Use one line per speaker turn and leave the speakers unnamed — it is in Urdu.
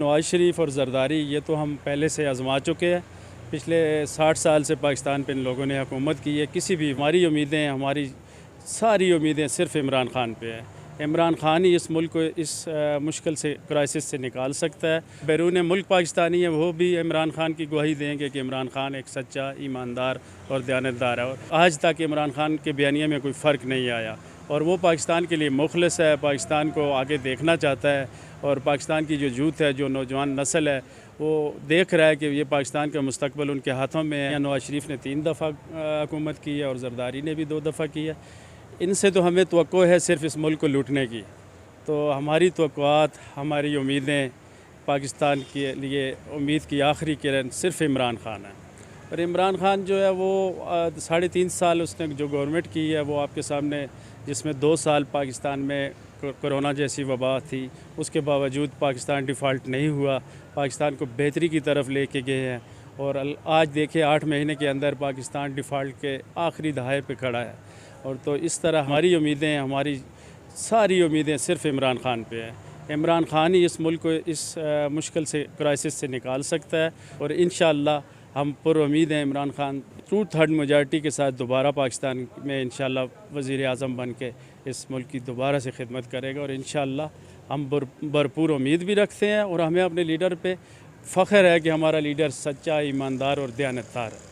نواز شریف اور زرداری یہ تو ہم پہلے سے آزما چکے ہیں۔ پچھلے 60 سال سے پاکستان پہ ان لوگوں نے حکومت کی ہے۔ کسی بھی ہماری ساری امیدیں صرف عمران خان پہ ہیں۔ عمران خان ہی اس ملک کو اس مشکل سے کرائسس سے نکال سکتا ہے۔ بیرون ملک پاکستانی ہیں، وہ بھی عمران خان کی گواہی دیں گے کہ عمران خان ایک سچا، ایماندار اور دیانتدار ہے۔ آج تک عمران خان کے بیانیے میں کوئی فرق نہیں آیا اور وہ پاکستان کے لیے مخلص ہے، پاکستان کو آگے دیکھنا چاہتا ہے، اور پاکستان کی جو یوتھ ہے، جو نوجوان نسل ہے، وہ دیکھ رہا ہے کہ یہ پاکستان کا مستقبل ان کے ہاتھوں میں ہے۔ نواز شریف نے 3 دفعہ حکومت کی ہے اور زرداری نے بھی 2 دفعہ کی ہے۔ ان سے تو ہمیں توقع ہے صرف اس ملک کو لوٹنے کی۔ تو ہماری توقعات، ہماری امیدیں، پاکستان کے لیے امید کی آخری کرن صرف عمران خان ہے۔ اور عمران خان جو ہے وہ 3.5 سال اس نے جو گورنمنٹ کی ہے، وہ آپ کے سامنے، جس میں 2 سال پاکستان میں کرونا جیسی وبا تھی، اس کے باوجود پاکستان ڈیفالٹ نہیں ہوا، پاکستان کو بہتری کی طرف لے کے گئے ہیں۔ اور آج دیکھیں 8 مہینے کے اندر پاکستان ڈیفالٹ کے آخری دہائے پہ کھڑا ہے۔ اور تو اس طرح ہماری ساری امیدیں صرف عمران خان پہ ہیں۔ عمران خان ہی اس ملک کو اس مشکل سے کرائسس سے نکال سکتا ہے، اور انشاءاللہ ہم پر امید ہیں عمران خان 2/3 میجارٹی کے ساتھ دوبارہ پاکستان میں انشاءاللہ وزیر اعظم بن کے اس ملک کی دوبارہ سے خدمت کرے گا۔ اور انشاءاللہ ہم بھرپور امید بھی رکھتے ہیں، اور ہمیں اپنے لیڈر پہ فخر ہے کہ ہمارا لیڈر سچا، ایماندار اور دیانتدار ہے۔